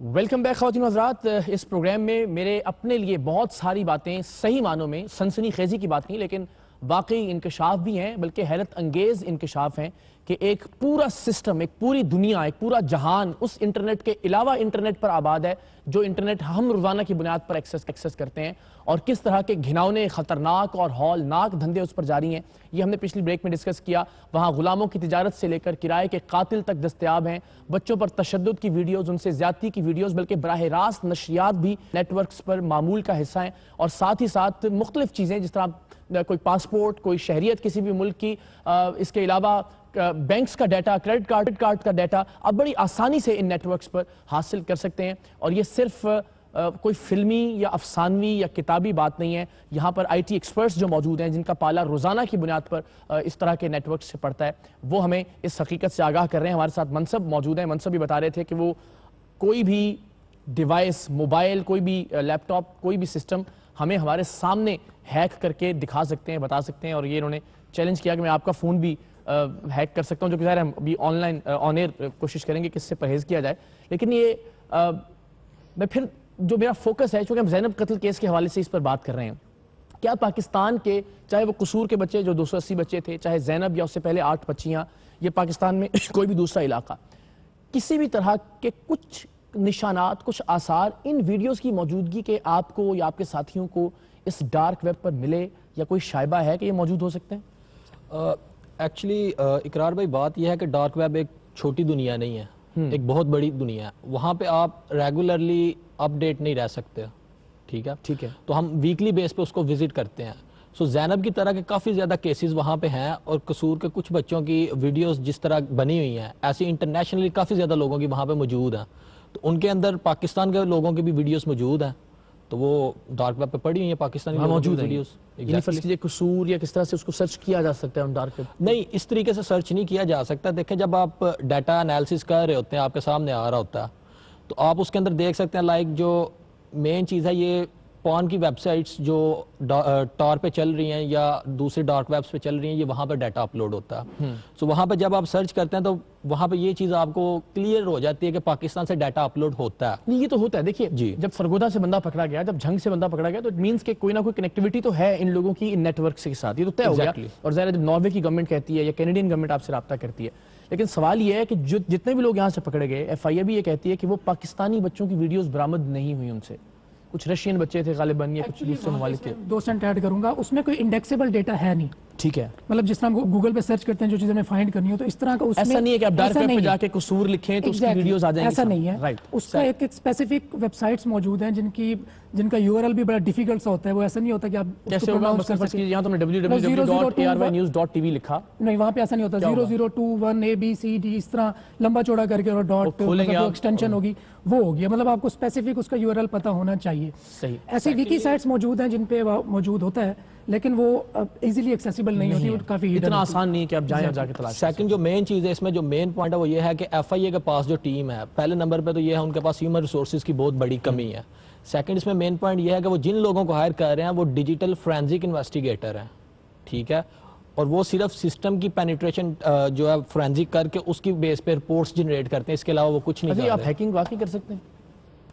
Welcome back خواتین و حضرات. اس پروگرام میں میرے اپنے لیے بہت ساری باتیں صحیح معنوں میں سنسنی خیزی کی بات نہیں لیکن واقعی انکشاف بھی ہیں، بلکہ حیرت انگیز انکشاف ہیں کہ ایک پورا سسٹم، ایک پوری دنیا، ایک پورا جہان اس انٹرنیٹ کے علاوہ انٹرنیٹ پر آباد ہے جو انٹرنیٹ ہم روزانہ کی بنیاد پر ایکسس کرتے ہیں، اور کس طرح کے گھناؤنے، خطرناک اور ہولناک دھندے اس پر جاری ہیں. یہ ہم نے پچھلی بریک میں ڈسکس کیا. وہاں غلاموں کی تجارت سے لے کر کرائے کے قاتل تک دستیاب ہیں، بچوں پر تشدد کی ویڈیوز، ان سے زیادتی کی ویڈیوز، بلکہ براہ راست نشریات بھی نیٹ ورکس پر معمول کا حصہ ہیں، اور ساتھ ہی ساتھ مختلف چیزیں جس طرح کوئی پاسپورٹ، کوئی شہریت کسی بھی ملک کی، اس کے علاوہ بینکس کا ڈیٹا، کریڈٹ کارڈ کا ڈیٹا آپ بڑی آسانی سے ان نیٹ ورکس پر حاصل کر سکتے ہیں. اور یہ صرف کوئی فلمی یا افسانوی یا کتابی بات نہیں ہے. یہاں پر آئی ٹی ایکسپرٹس جو موجود ہیں جن کا پالا روزانہ کی بنیاد پر اس طرح کے نیٹ ورک سے پڑتا ہے، وہ ہمیں اس حقیقت سے آگاہ کر رہے ہیں. ہمارے ساتھ منصب موجود ہیں. منصب بھی بتا رہے تھے کہ وہ کوئی بھی ڈیوائس، موبائل، کوئی بھی لیپ ٹاپ، کوئی بھی سسٹم ہمیں ہمارے سامنے ہیک کر کے دکھا سکتے ہیں، بتا سکتے ہیں. اور یہ انہوں نے چیلنج کیا کہ میں آپ کا فون بھی ہیک کر سکتا ہوں، جو کہ ظاہر ہم ابھی آن لائن آن ایئر کوشش کریں گے کہ اس سے پرہیز کیا جائے. لیکن یہ میں پھر جو میرا فوکس ہے، چونکہ ہم زینب قتل کیس کے حوالے سے اس پر بات کر رہے ہیں، کیا پاکستان کے چاہے وہ قصور کے بچے جو 280 بچے تھے، چاہے زینب یا اس سے پہلے 8 بچیاں، یہ پاکستان میں کوئی بھی دوسرا علاقہ، کسی بھی طرح کے کچھ نشانات، کچھ آثار ان ویڈیوز کی موجودگی کے آپ کو یا آپ کے ساتھیوں کو اس ڈارک ویب پر ملے، یا کوئی شائبہ ہے کہ یہ موجود ہو سکتے ہیں؟ ایکچولی اقرار بھائی، بات یہ ہے کہ ڈارک ویب ایک چھوٹی دنیا نہیں ہے، ایک بہت بڑی دنیا ہے. وہاں پہ آپ ریگولرلی اپ ڈیٹ نہیں رہ سکتے. ٹھیک ہے. تو ہم ویکلی بیس پہ اس کو وزٹ کرتے ہیں. سو زینب کی طرح کے کافی زیادہ کیسز وہاں پہ ہیں، اور قصور کے کچھ بچوں کی ویڈیوز جس طرح بنی ہوئی ہیں، ایسی انٹرنیشنلی کافی زیادہ لوگوں کی وہاں پہ موجود ہیں. تو ان کے اندر پاکستان کے لوگوں کی بھی ویڈیوز موجود ہیں، تو وہ ڈارک ویب پہ پڑی ہوئی ہیں پاکستانی موجود ہیں ویڈیوز. یعنی فرض کیجئے قصور یا کس طرح سے اس کو سرچ کیا جا سکتا ہے ان ڈارک ویب؟ نہیں، اس طریقے سے سرچ نہیں کیا جا سکتا. دیکھیں، جب آپ ڈیٹا انالیسس کر رہے ہوتے ہیں، آپ کے سامنے آ رہا ہوتا ہے، تو آپ اس کے اندر دیکھ سکتے ہیں لائک جو مین چیز ہے، یہ پون کی ویب سائٹس جو ٹار پہ چل رہی ہیں یا دوسرے ڈارک ویبس پہ چل رہی ہیں، یہ وہاں پہ ڈیٹا اپلوڈ ہوتا ہے. سو وہاں پہ جب آپ سرچ کرتے ہیں تو وہاں پہ یہ چیز آپ کو کلیئر ہو جاتی ہے کہ پاکستان سے ڈیٹا اپلوڈ ہوتا ہے. نہیں، یہ تو ہوتا ہے. دیکھیے، جب سرگودا سے بندہ پکڑا گیا، جب جھنگ سے بندہ پکڑا گیا، تو اٹ مینس کہ کوئی نہ کوئی کنیکٹیوٹی تو ہے ان لوگوں کی ان نیٹ ورک کے ساتھ. یہ تو طے ہو گیا. اور ظاہر ہے جب ناروے کی گورنمنٹ کہتی ہے یا کینیڈین گورنمنٹ آپ سے رابطہ کرتی ہے، لیکن سوال یہ ہے کہ جتنے بھی لوگ یہاں سے پکڑے گئے، ایف آئی اے بھی یہ کہتی ہے کہ وہ پاکستانی بچوں کی ویڈیوز برآمد نہیں ہوئی ان سے. کچھ رشین بچے تھے غالباً یا کچھ دوسرے ممالک کے. 2 سینٹ ایڈ کروں گا، اس میں کوئی انڈیکسیبل ڈیٹا ہے نہیں. ٹھیک ہے. مطلب جس طرح ہم گوگل پہ سرچ کرتے ہیں جو چیزیں ہمیں فائنڈ کرنی ہو، تو اس طرح کا اس میں ایسا نہیں ہے کہ آپ ڈارک ویب پہ جا کے قصور لکھیں تو اس کی ویڈیوز آ جائیں گی. ایسا نہیں ہے. اس کا ایک اسپیسیفک ویب سائٹس موجود ہیں جن کا یو آر ایل بھی بڑا ڈیفیکلٹ سا ہوتا ہے. وہ ایسا نہیں ہوتا کہ آپ کیسے ہوگا. مثلا یہاں تو ہم نے www.arnynews.tv لکھا، نہیں، وہاں پہ ایسا نہیں ہوتا. 0021 ABCD اس طرح لمبا چوڑا کر کے اور ڈاٹ ایکسٹینشن ہوگی، وہ ہوگی. مطلب آپ کو اسپیسیفک اس کا یو آر ایل پتہ ہونا چاہیے. صحیح. ایسی ویکی سائٹس موجود ہیں جن پہ موجود ہوتا ہے، لیکن وہ ایزیلی ایکسیسیبل نہیں ہوتی. کافی اتنا آسان نہیں کہ آپ جائیں اور جا کے تلاش. سیکنڈ جو مین چیز ہے اس میں، جو مین پوائنٹ ہے وہ یہ ہے کہ ایف آئی اے کے پاس جو ٹیم ہے، پہلے نمبر پہ تو یہ ہے ان کے پاس ہیومن ریسورسز کی بہت بڑی کمی ہے. سیکنڈ اس میں مین پوائنٹ یہ ہے کہ وہ جن لوگوں کو ہائر کر رہے ہیں وہ ڈیجیٹل فرینزک انویسٹیگیٹر ہیں. ٹھیک ہے. اور وہ صرف سسٹم کی پینیٹریشن جو ہے فرینزک کر کے اس کی بیس پہ رپورٹس جنریٹ کرتے ہیں، اس کے علاوہ وہ کچھ نہیں. آپ ہیکنگ واقعی کر سکتے ہیں؟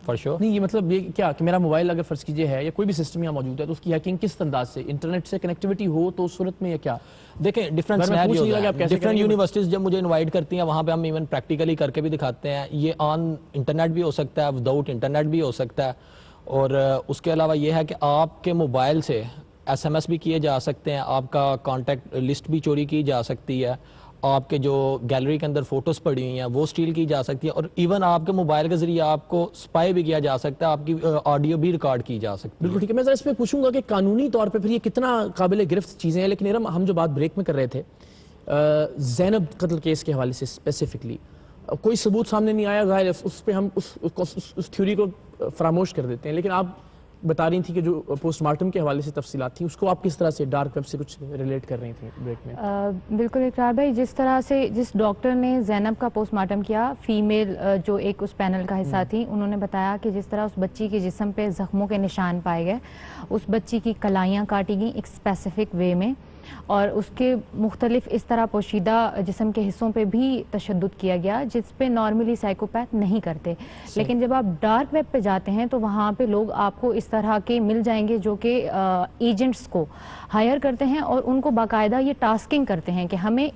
For sure. نہیں، یہ مطلب یہ کیا کہ میرا موبائل اگر فرض کیجئے ہے یا کوئی بھی سسٹم یہاں موجود ہے، تو اس کی ہیکنگ کس انداز سے؟ انٹرنیٹ سے کنیکٹیوٹی ہو تو اس صورت میں یہ کیا؟ دیکھیں، ڈفرینٹ سینیریوز ہیں. ڈفرینٹ یونیورسٹیز جب مجھے انوائٹ کرتی ہیں، وہاں پہ ہم ایون پریکٹیکلی کر کے بھی دکھاتے ہیں. یہ آن انٹرنیٹ بھی ہو سکتا ہے، وداؤٹ انٹرنیٹ بھی ہو سکتا ہے. اور اس کے علاوہ یہ ہے کہ آپ کے موبائل سے ایس ایم ایس بھی کیے جا سکتے ہیں، آپ کا کانٹیکٹ لسٹ بھی چوری کی جا سکتی ہے، آپ کے جو گیلری کے اندر فوٹوز پڑی ہوئی ہیں وہ اسٹیل کی جا سکتی ہے، اور ایون آپ کے موبائل کے ذریعے آپ کو اسپائی بھی کیا جا سکتا ہے، آپ کی آڈیو بھی ریکارڈ کی جا سکتی ہے. بالکل ٹھیک ہے. میں ذرا اس میں پوچھوں گا کہ قانونی طور پہ پھر یہ کتنا قابل گرفت چیزیں ہیں. لیکن ارم، ہم جو بات بریک میں کر رہے تھے زینب قتل کیس کے حوالے سے اسپیسیفکلی، کوئی ثبوت سامنے نہیں آیا. ظاہر اس پہ ہم اس تھیوری کو فراموش کر دیتے ہیں. لیکن آپ بتا رہی تھی کہ جو پوسٹ مارٹم کے حوالے سے تفصیلات تھیں، اس کو آپ کس طرح سے ڈارک ویب سے کچھ ریلیٹ کر رہی تھیں بریک میں؟ بالکل اقرار بھائی، جس طرح سے جس ڈاکٹر نے زینب کا پوسٹ مارٹم کیا، فیمیل جو ایک اس پینل کا حصہ تھی، انہوں نے بتایا کہ جس طرح اس بچی کے جسم پہ زخموں کے نشان پائے گئے، اس بچی کی کلائیاں کاٹی گئیں ایک اسپیسیفک وے میں، اور اس کے مختلف اس طرح پوشیدہ جسم کے حصوں پہ بھی تشدد کیا گیا جس پہ نارملی سائیکوپیتھ نہیں کرتے. لیکن جب آپ ڈارک ویب پہ جاتے ہیں تو وہاں پہ لوگ آپ کو اس طرح کے مل جائیں گے جو کہ ایجنٹس کو ہائر کرتے ہیں اور ان کو باقاعدہ یہ ٹاسکنگ کرتے ہیں کہ ہمیں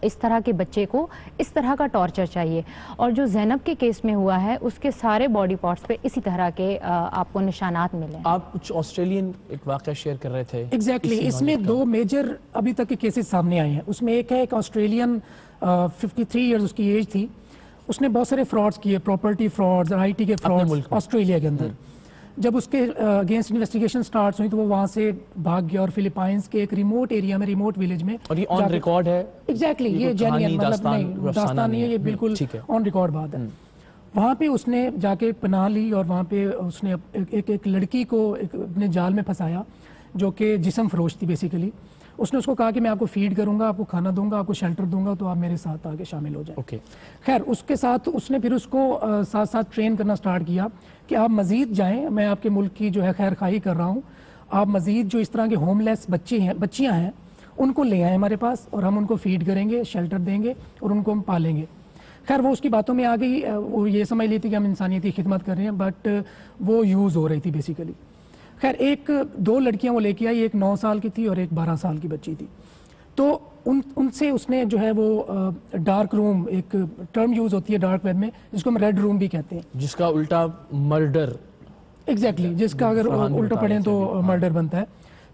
اس طرح کے بچے کو اس طرح کا ٹارچر چاہیے. اور جو زینب کے کیس میں ہوا ہے اس کے سارے باڈی پارٹس پہ اسی طرح کے آپ کو نشانات ملے. آپ کچھ آسٹریلین ایک واقعہ شیئر کر رہے تھے. ایگزیکٹلی اس میں 2 میجر ابھی تک کے کیسز سامنے آئے ہیں. اس میں ایک ہے ایک آسٹریلین 53 ایئرز اس کی ایج تھی. اس نے بہت سارے فراڈز کیے, پراپرٹی فراڈز, IT کے فراڈز آسٹریلیا کے اندر. جب اس کے اگینسٹ انویسٹیگیشن سٹارٹس ہوئی تو وہ وہاں سے بھاگ گیا اور فلپائنس کے ایک ریموٹ ایریا میں, ریموٹ ولیج میں. اور یہ آن ریکارڈ ہے. ایگزیکٹلی یہ جینین مطلب نہیں داستان نہیں ہے, یہ بالکل آن ریکارڈ بات ہے. وہاں پہ اس نے جا کے پناہ لی اور وہاں پہ اس نے ایک لڑکی کو اپنے جال میں پھنسایا جو کہ جسم فروش تھی بیسیکلی. اس نے اس کو کہا کہ میں آپ کو فیڈ کروں گا, آپ کو کھانا دوں گا, آپ کو شیلٹر دوں گا, تو آپ میرے ساتھ آگے شامل ہو جائیں. خیر اس کے ساتھ اس نے پھر اس کو ساتھ ساتھ ٹرین کرنا سٹارٹ کیا کہ آپ مزید جائیں, میں آپ کے ملک کی جو ہے خیر خواہی کر رہا ہوں, آپ مزید جو اس طرح کے ہوم لیس بچیاں ہیں ان کو لے آئیں ہمارے پاس اور ہم ان کو فیڈ کریں گے, شیلٹر دیں گے اور ان کو ہم پالیں گے. خیر وہ اس کی باتوں میں آ گئی, وہ یہ سمجھ لی تھی کہ ہم انسانیتی خدمت کر رہے ہیں, بٹ وہ یوز ہو رہی تھی بیسیکلی. خیر 2 لڑکیاں وہ لے کے آئی, ایک 9 سال کی تھی اور ایک 12 سال کی بچی تھی. تو ان سے اس نے جو ہے وہ ڈارک روم, ایک ٹرم یوز ہوتی ہے ڈارک ویب میں جس کو ہم ریڈ روم بھی کہتے ہیں, جس کا الٹا مرڈر. ایگزیکٹلی جس کا اگر الٹا پڑھیں تو مرڈر بنتا ہے.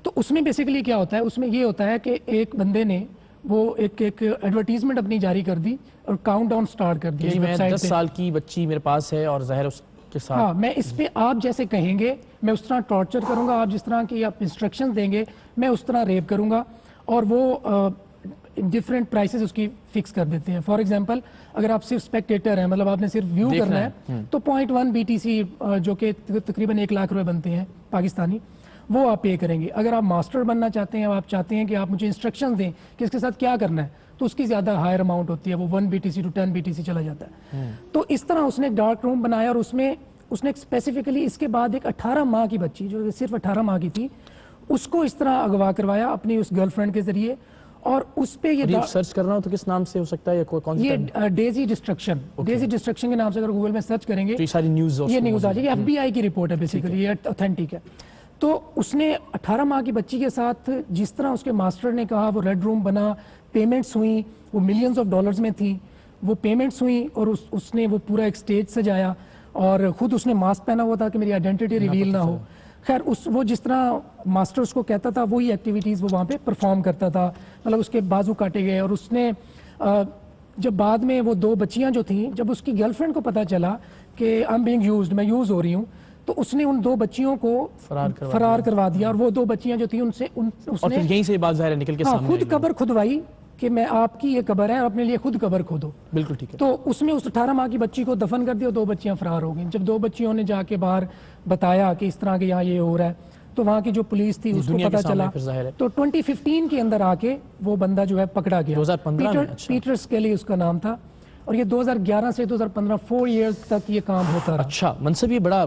تو اس میں بیسیکلی کیا ہوتا ہے, اس میں یہ ہوتا ہے کہ ایک بندے نے وہ ایک ایڈورٹیزمنٹ اپنی جاری کر دی اور کاؤنٹ ڈاؤن سٹارٹ کر دیا. میں 10 سال کی بچی میرے پاس ہے اور ظاہر اس کے ساتھ, ہاں میں اس پہ آپ جیسے کہیں گے میں اس طرح ٹارچر کروں گا, آپ جس طرح کی آپ انسٹرکشن دیں گے میں اس طرح ریپ کروں گا. اور وہ ڈفرینٹ پرائسز اس کی فکس کر دیتے ہیں. فار ایگزامپل اگر آپ صرف اسپیکٹیٹر ہیں, مطلب آپ نے صرف ویو کرنا ہے, تو 0.1 BTC جو کہ تقریباً 1 لاکھ روپے بنتے ہیں پاکستانی, وہ آپ پے کریں گے. اگر آپ ماسٹر بننا چاہتے ہیں, آپ چاہتے ہیں کہ آپ مجھے انسٹرکشن دیں کہ اس کے ساتھ کیا کرنا ہے, تو اس کی زیادہ ہائر اماؤنٹ ہوتی ہے, وہ 1 BTC to 10 BTC چلا جاتا ہے. تو اس طرح اس نے ڈارک روم بنایا اور اس میں اس نے اسپیسیفکلی اس کے بعد ایک 18 ماہ کی بچی جو صرف 18 ماہ کی تھی اس کو اس طرح اغوا کروایا اپنی اس گرل فرینڈ کے ذریعے. اور اس پہ یہ سرچ کر رہا ہوں تو کس نام سے ہو سکتا ہے, یا کون سی, یہ ڈیزی ڈسٹرکشن کے نام سے اگر گوگل میں سرچ کریں گے تو یہ ساری نیوز آ جائے گی. FBI کی رپورٹ ہے بیسیکلی, یہ اوتھینٹک ہے. تو اس نے 18 ماہ کی بچی کے ساتھ جس طرح اس کے ماسٹر نے کہا, وہ ریڈ روم بنا, پیمنٹس ہوئیں, وہ ملینز آف ڈالرز میں تھیں, وہ پیمنٹس ہوئیں اور اس نے وہ پورا ایک اسٹیج سجایا اور خود اس نے ماسک پہنا ہوا تھا کہ میری آئیڈینٹی ریویل نہ ہو. خیر وہ جس طرح ماسٹر اس کو کہتا تھا وہی ایکٹیویٹیز وہ وہاں پہ پرفارم کرتا تھا. مطلب اس کے بازو کاٹے گئے. اور اس نے جب بعد میں وہ 2 بچیاں جو تھیں, جب اس کی گرل فرینڈ کو پتہ چلا کہ آئی ایم بینگ یوزڈ, میں یوز ہو رہی ہوں, تو اس نے ان 2 بچیوں کو فرار کروا دیا. اور وہ 2 بچیاں جو تھیں ان سے اس نے یہیں سے بات ظاہر نکل کے سامنے خود قبر کھدوائی کہ میں آپ کی یہ قبر ہے, اپنے لیے خود قبر کھودو. بالکل ٹھیک ہے. تو اس میں اس 18 ماہ کی بچی کو دفن کر دیا, 2 بچیاں فرار ہو گئیں. جب 2 بچیوں نے جا کے باہر بتایا کہ اس طرح کے یہاں یہ ہو رہا ہے, تو وہاں کی جو پولیس تھی اس کو پتہ چلا, تو 2015 کے اندر آ کے وہ بندہ جو ہے پکڑا گیا. 2015 پیٹر اسکیلی اس کا نام تھا, اور یہ 2011 سے 2015 4 ایئرز تک یہ کام ہوتا رہا. اچھا منصب, یہ بڑا,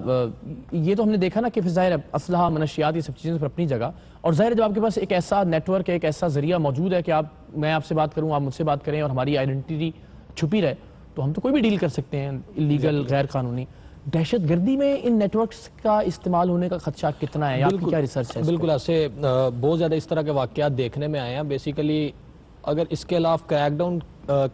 یہ تو ہم نے دیکھا نا کہ ظاہر اسلحہ, منشیات, یہ سب چیزیں پر اپنی جگہ, اور ظاہر جب آپ کے پاس ایک ایسا نیٹ ورک ہے, ایک ایسا ذریعہ موجود ہے کہ میں آپ سے بات کروں, آپ مجھ سے بات کریں اور ہماری آئیڈینٹی چھپی رہے, تو ہم تو کوئی بھی ڈیل کر سکتے ہیں انلیگل, غیر قانونی. دہشت گردی میں ان نیٹ ورکس کا استعمال ہونے کا خدشہ کتنا ہے, آپ کی کیا ریسرچ ہے؟ بالکل ایسے بہت زیادہ اس طرح کے واقعات دیکھنے میں آئے ہیں. بیسیکلی اگر اس کے خلاف کریک ڈاؤن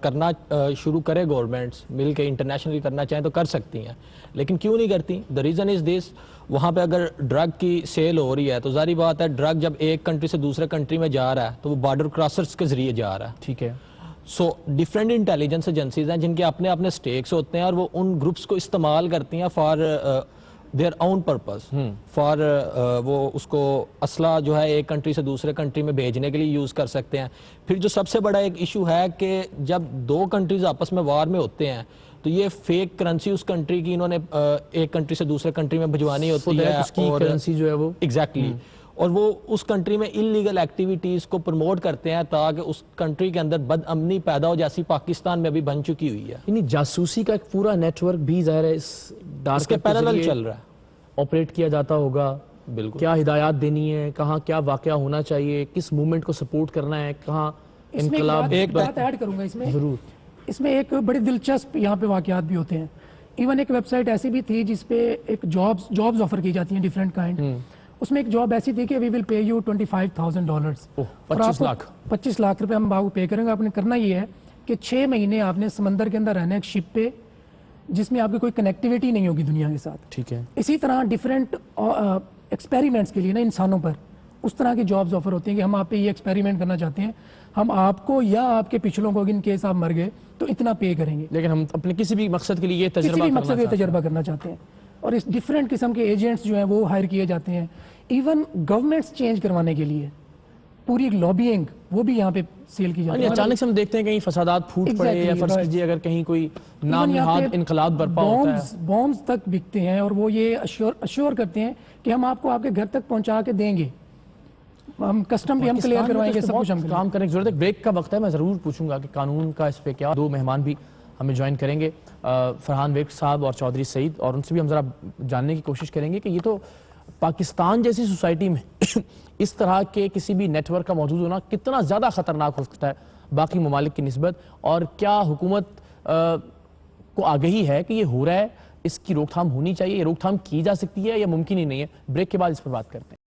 کرنا شروع کرے گورنمنٹس مل کے, انٹرنیشنلی کرنا چاہیں تو کر سکتی ہیں, لیکن کیوں نہیں کرتی؟ دا ریزن از دس, وہاں پہ اگر ڈرگ کی سیل ہو رہی ہے تو ظاہری بات ہے ڈرگ جب ایک کنٹری سے دوسرے کنٹری میں جا رہا ہے تو وہ بارڈر کراسرز کے ذریعے جا رہا ہے. ٹھیک ہے. سو ڈفرینٹ انٹیلیجنس ایجنسیز ہیں جن کے اپنے اپنے سٹیکس ہوتے ہیں, اور وہ ان گروپس کو استعمال کرتی ہیں for their own purpose, for وہ اس کو اسلحہ جو ہے ایک کنٹری سے دوسرے کنٹری میں بھیجنے کے لیے یوز کر سکتے ہیں. پھر جو سب سے بڑا ایک ایشو ہے کہ جب 2 کنٹریز آپس میں وار میں ہوتے ہیں تو یہ فیک کرنسی اس کنٹری کی انہوں نے ایک کنٹری سے دوسرے کنٹری میں بھجوانی ہوتی ہے, اس کی کرنسی جو ہے وہ ایگزیکٹلی, اور وہ اس کنٹری میں انلیگل ایکٹیویٹیز کو پروموٹ کرتے ہیں تاکہ اس کنٹری کے اندر بد امنی پیدا ہو, جیسی پاکستان میں ابھی بن چکی ہوئی ہے. یعنی جاسوسی کا ایک پورا نیٹ ورک بھی ظاہر ہے اس کے پیرالل چل رہا ہے, آپریٹ کیا جاتا ہوگا, بالکل کیا ہدایات دینی ہے, کہاں کیا واقعہ ہونا چاہیے, کس موومنٹ کو سپورٹ کرنا ہے, کہاں انقلاب. ایک بات ایڈ کروں گا ضرور. اس میں ایک بڑی دلچسپ یہاں پہ واقعات بھی ہوتے ہیں. ایون ایک ویب سائٹ ایسی بھی تھی جس پہ ایک جابز آفر کی جاتی ہیں ڈیفرنٹ کائنڈ. اس میں ایک جاب ایسی تھی کہ وی ول پے یو $25,000. 25 لاکھ روپے ہم آپ کو پے کریں گے. آپ نے کرنا یہ ہے کہ 6 مہینے آپ نے سمندر کے اندر رہنا ہے ایک شپ پہ جس میں آپ کی کوئی کنیکٹیویٹی نہیں ہوگی دنیا کے ساتھ. ٹھیک ہے. اسی طرح ڈیفرنٹ ایکسپیریمنٹس کے لیے نا انسانوں پر اس طرح کی جابز آفر ہوتی ہیں کہ ہم آپ پہ یہ ایکسپیریمنٹ کرنا چاہتے ہیں, ہم آپ کو یا آپ کے پچھلوں کو ان کیس آپ مر گئے تو اتنا پے کریں گے, لیکن ہم اپنے کسی بھی مقصد کے لیے تجربہ کرنا چاہتے ہیں. اور اس ڈیفرنٹ قسم کے ایجنٹس جو ہیں وہ ہائر کیے جاتے ہیں. ایون گورنمنٹس چینج کروانے کے لیے پوری ایک لابینگ وہ بھی یہاں پہ سیل کی جاتی ہے. اچانک سے ہم دیکھتے ہیں کہیں فسادات پھوٹ پڑے یا فرض کیجیے اگر کہیں کوئی نامنہاد انقلاب برپا ہوتا ہے, بومز تک بکتے ہیں اور وہ یہ اشور کرتے ہیں کہ ہم آپ کو آپ کے گھر تک پہنچا کے دیں گے, ہم کسٹم بھی ہم کلیئر کروائیں گے, سب کچھ ہم کام کرنے کی ضرورت ہے. بریک کا وقت ہے, میں ضرور پوچھوں گا کہ قانون کا اس پہ کیا. 2 مہمان بھی ہمیں جوائن کریں گے, فرحان ویک صاحب اور چودھری سعید, اور ان سے بھی ہم ذرا جاننے کی کوشش کریں گے کہ یہ تو پاکستان جیسی سوسائٹی میں اس طرح کے کسی بھی نیٹ ورک کا موجود ہونا کتنا زیادہ خطرناک ہو سکتا ہے باقی ممالک کی نسبت, اور کیا حکومت کو آگہی ہے کہ یہ ہو رہا ہے, اس کی روک تھام ہونی چاہیے, یہ روک تھام کی جا سکتی ہے یا ممکن ہی نہیں ہے. بریک کے بعد اس پر بات کرتے ہیں.